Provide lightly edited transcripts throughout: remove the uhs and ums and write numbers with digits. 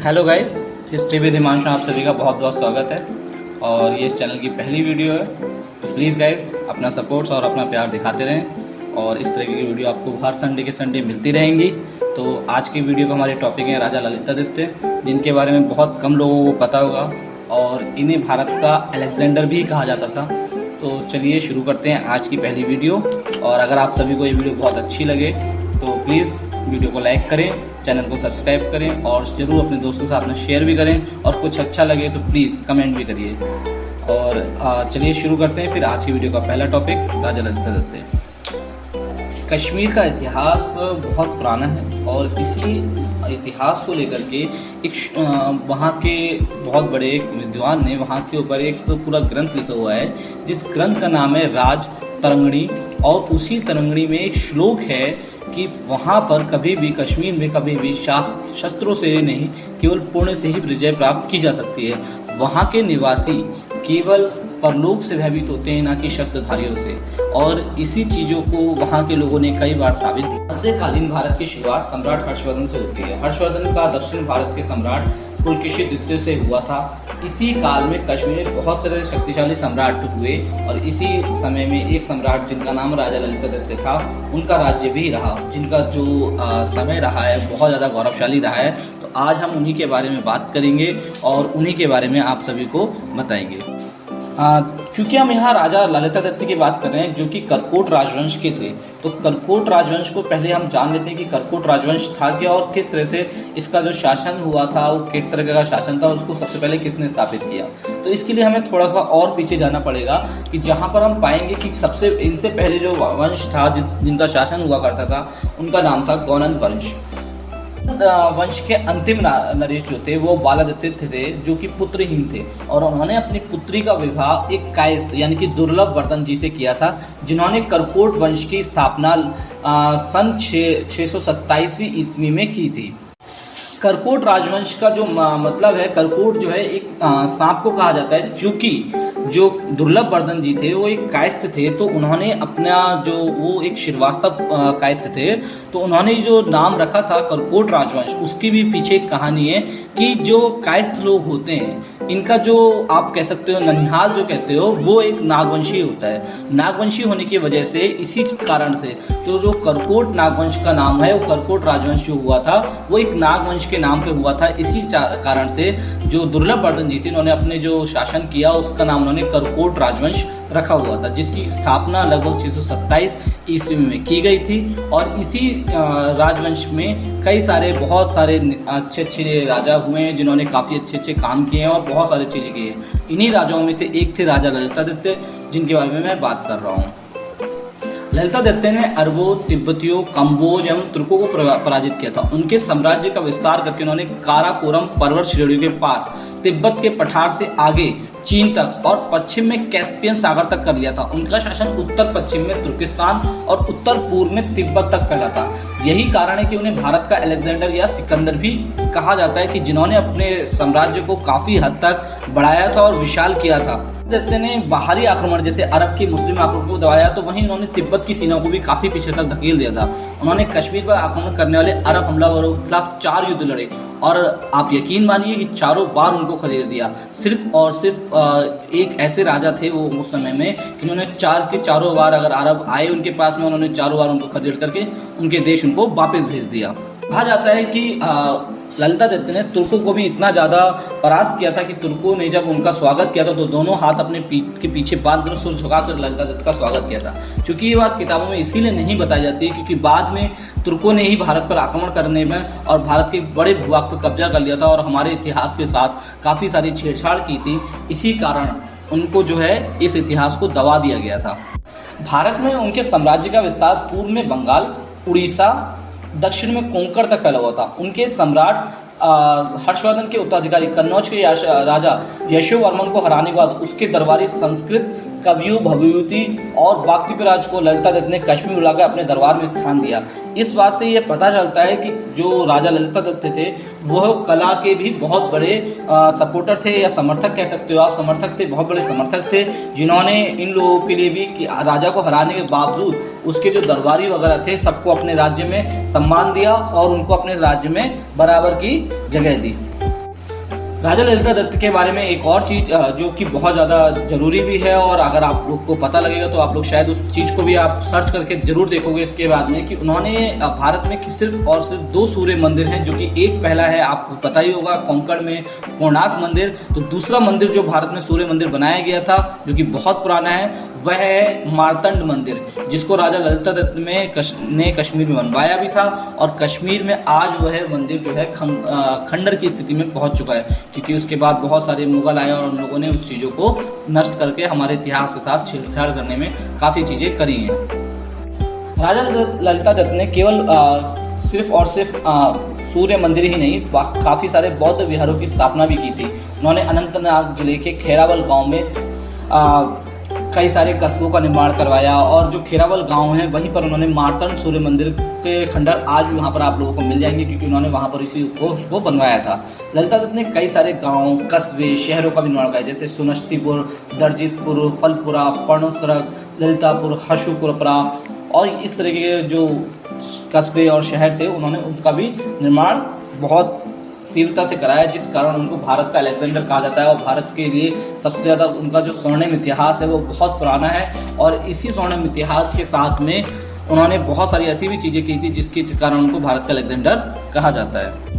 Hello guys, history with Himanshu आप सभी का बहुत बहुत स्वागत है। और ये इस चैनल की पहली वीडियो है, तो प्लीज़ गाइस अपना सपोर्ट्स और अपना प्यार दिखाते रहें और इस तरह की वीडियो आपको हर संडे के संडे मिलती रहेंगी। तो आज की वीडियो का हमारे टॉपिक है राजा ललितादित्य, जिनके बारे में बहुत कम लोगों को पता होगा और इन्हें भारत का अलेक्जेंडर भी कहा जाता था। तो चलिए शुरू करते हैं आज की पहली वीडियो। और अगर आप सभी को ये वीडियो बहुत अच्छी लगे तो प्लीज़ वीडियो को लाइक करें, चैनल को सब्सक्राइब करें और ज़रूर अपने दोस्तों के साथ में शेयर भी करें और कुछ अच्छा लगे तो प्लीज़ कमेंट भी करिए। और चलिए शुरू करते हैं फिर आज की वीडियो का पहला टॉपिक, राजा ललितादित्य। कश्मीर का इतिहास बहुत पुराना है और इसी इतिहास को लेकर के एक वहाँ के बहुत बड़े एक विद्वान ने वहाँ के ऊपर एक तो पूरा ग्रंथ लिखा हुआ है, जिस ग्रंथ का नाम है राज तरंगिणी। और उसी तरंगिणी में एक श्लोक है कि वहाँ पर कभी भी कश्मीर में कभी भी शस्त्रों से नहीं, केवल पुण्य से ही विजय प्राप्त की जा सकती है। वहाँ के निवासी केवल परलोक से भयभीत होते हैं, ना कि शस्त्रधारियों से। और इसी चीज़ों को वहाँ के लोगों ने कई बार साबित किया। मध्यकालीन भारत की शुरुआत सम्राट हर्षवर्धन से होती है। हर्षवर्धन का दक्षिण भारत के सम्राट पुलकेशी द्वितीय से हुआ था। इसी काल में कश्मीर में बहुत सारे शक्तिशाली सम्राट हुए और इसी समय में एक सम्राट जिनका नाम राजा ललितादित्य था, उनका राज्य भी रहा, जिनका जो समय रहा है बहुत ज़्यादा गौरवशाली रहा है। तो आज हम उन्हीं के बारे में बात करेंगे और उन्हीं के बारे में आप सभी को बताएंगे। क्योंकि हम यहाँ राजा ललितादित्य की बात कर रहे हैं जो कि करकोट राजवंश के थे, तो करकोट राजवंश को पहले हम जान लेते हैं कि करकोट राजवंश था क्या और किस तरह से इसका जो शासन हुआ था वो किस तरह का शासन था, उसको सबसे पहले किसने स्थापित किया। तो इसके लिए हमें थोड़ा सा और पीछे जाना पड़ेगा कि जहाँ पर हम पाएंगे कि सबसे इनसे पहले जो वंश था जिनका शासन हुआ करता था, उनका नाम था गौनंद वंश। वंश के अंतिम नरेश जो थे वो बालादित्य थे, जो कि पुत्रहीन थे और उन्होंने अपनी पुत्री का विवाह एक कायस्थ यानी कि दुर्लभ वर्धन जी से किया था, जिन्होंने करकोट वंश की स्थापना सन 627वीं ईस्वी में की थी। करकोट राजवंश का जो मतलब है, करकोट जो है एक सांप को कहा जाता है, क्योंकि जो दुर्लभ वर्धन जी थे वो एक कायस्थ थे। तो उन्होंने अपना जो वो एक श्रीवास्तव कायस्थ थे, तो उन्होंने जो नाम रखा था करकोट राजवंश, उसकी भी पीछे एक कहानी है कि जो कायस्थ लोग होते हैं, इनका जो आप कह सकते हो ननिहाल जो कहते हो, वो एक नागवंशी होता है। नागवंशी होने की वजह से इसी कारण से तो जो करकोट नागवंश का नाम है, वो करकोट राजवंश जो हुआ था वो एक नागवंश के नाम पे हुआ था। इसी कारण से जो दुर्लभ वर्धन जी थे, उन्होंने अपने जो शासन किया उसका नाम उन्होंने करकोट राजवंश रखा हुआ था, जिसकी स्थापना लगभग 627 ईस्वी में की गई थी। और इसी राजवंश में कई सारे बहुत सारे अच्छे अच्छे राजा हुए हैं जिन्होंने काफ़ी अच्छे अच्छे काम किए हैं और बहुत सारी चीज़ें की हैं। इन्हीं राजाओं में से एक थे राजा ललितादित्य, जिनके बारे में मैं बात कर रहा हूँ। ललितादित्य ने अरबों, तिब्बतियों, कंबोज एवं तुर्कों को पराजित किया था। उनके साम्राज्य का विस्तार करके उन्होंने काराकोरम पर्वत श्रेणियों के पार, तिब्बत के पठार से आगे चीन तक और पश्चिम में कैस्पियन सागर तक कर लिया था। उनका शासन उत्तर पश्चिम में तुर्किस्तान और उत्तर पूर्व में तिब्बत तक फैला था। यही कारण है कि उन्हें भारत का अलेक्जेंडर या सिकंदर भी कहा जाता है, कि जिन्होंने अपने साम्राज्य को काफी हद तक बढ़ाया था और विशाल किया था। ललितादित्य ने बाहरी आक्रमण जैसे अरब के मुस्लिम आक्रमण को दबाया, तो वहीं उन्होंने तिब्बत की सेना को भी काफी पीछे तक धकेल दिया था। उन्होंने कश्मीर पर आक्रमण करने वाले अरब हमलावरों के खिलाफ 4 युद्ध लड़े और आप यकीन मानिए कि चारों बार उनको खदेड़ दिया। सिर्फ और सिर्फ एक ऐसे राजा थे वो उस समय में कि उन्होंने 4 के चारों बार अगर अरब आए उनके पास में, उन्होंने चारों बार उनको खदेड़ करके उनके देश उनको वापस भेज दिया। कहा जाता है कि ललितादित्य ने तुर्कों को भी इतना ज़्यादा परास्त किया था कि तुर्कों ने जब उनका स्वागत किया था तो दोनों हाथ अपने पीठ के पीछे बांधकर सिर झुकाकर ललितादित्य का स्वागत किया था। क्योंकि ये बात किताबों में इसीलिए नहीं बताई जाती, क्योंकि बाद में तुर्कों ने ही भारत पर आक्रमण करने में और भारत के बड़े भूभाग पर कब्जा कर लिया था और हमारे इतिहास के साथ काफ़ी सारी छेड़छाड़ की थी। इसी कारण उनको जो है इस इतिहास को दबा दिया गया था। भारत में उनके साम्राज्य का विस्तार पूर्व में बंगाल, उड़ीसा, दक्षिण में कोंकण तक फैला हुआ था। उनके सम्राट हर्षवर्धन के उत्तराधिकारी कन्नौज के राजा यशोवर्मन को हराने के बाद उसके दरबारी संस्कृत कवियों भविभूति और बाक्तिपराज को ललितादित्य ने कश्मीर बुलाकर अपने दरबार में स्थान दिया। इस बात से यह पता चलता है कि जो राजा ललितादित्य थे वह कला के भी बहुत बड़े सपोर्टर थे या समर्थक कह सकते हो आप, समर्थक थे, बहुत बड़े समर्थक थे, जिन्होंने इन लोगों के लिए भी कि राजा को हराने के बावजूद उसके जो दरबारी वगैरह थे सबको अपने राज्य में सम्मान दिया और उनको अपने राज्य में बराबर की जगह दी। राजा ललिता दत्त के बारे में एक और चीज जो कि बहुत ज़्यादा ज़रूरी भी है, और अगर आप लोग को पता लगेगा तो आप लोग शायद उस चीज़ को भी आप सर्च करके जरूर देखोगे इसके बाद में, कि उन्होंने भारत में सिर्फ और सिर्फ 2 सूर्य मंदिर हैं, जो कि एक पहला है आपको पता ही होगा कोंकण में कोणार्क मंदिर, तो दूसरा मंदिर जो भारत में सूर्य मंदिर बनाया गया था जो कि बहुत पुराना है वह है मार्तंड मंदिर, जिसको राजा ललिता दत्त ने कश्मीर में बनवाया भी था, और कश्मीर में आज वह मंदिर जो है खंडर की स्थिति में पहुंच चुका है, क्योंकि उसके बाद बहुत सारे मुगल आए और उन लोगों ने उस चीज़ों को नष्ट करके हमारे इतिहास के साथ छेड़छाड़ करने में काफ़ी चीज़ें करी हैं। राजा ललिता दत्त ने केवल सिर्फ और सिर्फ सूर्य मंदिर ही नहीं, काफ़ी सारे बौद्ध विहारों की स्थापना भी की थी। उन्होंने अनंतनाग जिले के खेरावल गांव में कई सारे कस्बों का निर्माण करवाया, और जो खेरावल गांव है वहीं पर उन्होंने मार्तंड सूर्य मंदिर के खंडर आज भी वहां पर आप लोगों को मिल जाएंगे, क्योंकि उन्होंने वहां पर उसको बनवाया था। ललिता दत्त ने कई सारे गांव, कस्बे, शहरों का भी निर्माण कराया, जैसे सुनस्तीपुर, दर्जितपुर, फलपुरा, पर्णसरग, ललितापुर, हशुपुरा, और इस तरह के जो कस्बे और शहर थे उन्होंने उसका भी निर्माण बहुत तीव्रता से कराया, जिस कारण उनको भारत का अलेक्जेंडर कहा जाता है। और भारत के लिए सबसे ज़्यादा उनका जो स्वर्णिम इतिहास है वो बहुत पुराना है, और इसी स्वर्णिम इतिहास के साथ में उन्होंने बहुत सारी ऐसी भी चीज़ें की थी जिसके कारण उनको भारत का अलेक्जेंडर कहा जाता है।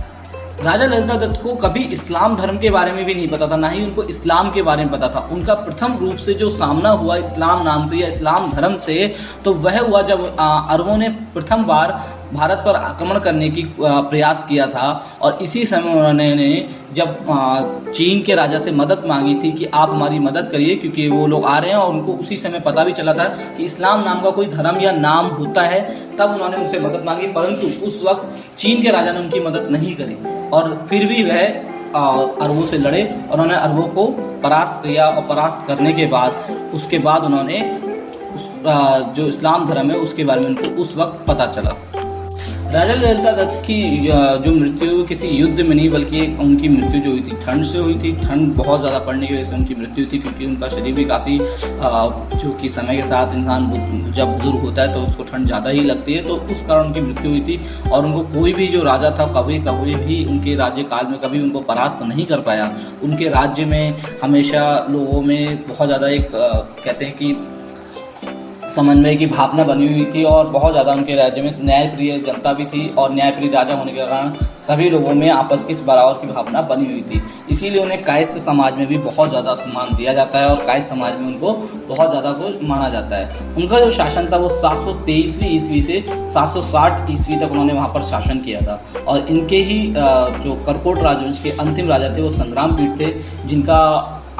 राजा ललिता दत्त को कभी इस्लाम धर्म के बारे में भी नहीं पता था, ना ही उनको इस्लाम के बारे में पता था। उनका प्रथम रूप से जो सामना हुआ इस्लाम नाम से या इस्लाम धर्म से, तो वह हुआ जब अरबों ने प्रथम बार भारत पर आक्रमण करने की प्रयास किया था, और इसी समय उन्होंने जब चीन के राजा से मदद मांगी थी कि आप हमारी मदद करिए, क्योंकि वो लोग आ रहे हैं, और उनको उसी समय पता भी चला था कि इस्लाम नाम का कोई धर्म या नाम होता है, तब उन्होंने उनसे मदद मांगी, परंतु उस वक्त चीन के राजा ने उनकी मदद नहीं करी, और फिर भी वह अरबों से लड़े, और उन्होंने अरबों को परास्त किया, और परास्त करने के बाद उसके बाद उन्होंने जो इस्लाम धर्म है उसके बारे में उनको उस वक्त पता चला। राजा ललिता दत्त की जो मृत्यु किसी युद्ध में नहीं, बल्कि उनकी मृत्यु जो हुई थी ठंड से हुई थी। ठंड बहुत ज़्यादा पड़ने की वजह से उनकी मृत्यु थी, क्योंकि उनका शरीर भी काफ़ी जो कि समय के साथ इंसान जब बुजुर्ग होता है तो उसको ठंड ज़्यादा ही लगती है, तो उस कारण उनकी मृत्यु हुई थी। और उनको कोई भी जो राजा था कभी भी उनके राज्यकाल में कभी उनको परास्त नहीं कर पाया। उनके राज्य में हमेशा लोगों में बहुत ज़्यादा एक कहते हैं कि समन्वय की भावना बनी हुई थी, और बहुत ज़्यादा उनके राज्य में न्यायप्रिय जनता भी थी, और न्यायप्रिय राजा होने के कारण सभी लोगों में आपस की बराबर की भावना बनी हुई थी। इसीलिए उन्हें कायस्थ समाज में भी बहुत ज़्यादा सम्मान दिया जाता है, और कायस्थ समाज में उनको बहुत ज़्यादा को माना जाता है। उनका जो शासन था वो 723वीं ईस्वी से 760 ईस्वी तक उन्होंने वहाँ पर शासन किया था, और इनके ही जो करकोट राजवंश के अंतिम राजा थे वो संग्राम पीठ थे, जिनका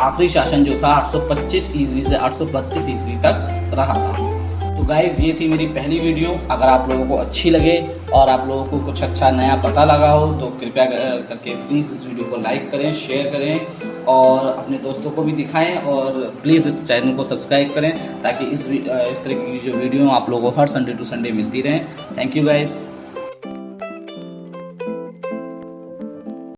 आखिरी शासन जो था 825 ईस्वी से 832 ईस्वी तक रहा था। तो गाइज ये थी मेरी पहली वीडियो। अगर आप लोगों को अच्छी लगे और आप लोगों को कुछ अच्छा नया पता लगा हो तो कृपया करके प्लीज़ इस वीडियो को लाइक करें, शेयर करें, और अपने दोस्तों को भी दिखाएं, और प्लीज़ इस चैनल को सब्सक्राइब करें, ताकि इस तरह की जो वीडियो आप लोगों को हर संडे टू संडे मिलती रहें। Thank you guys.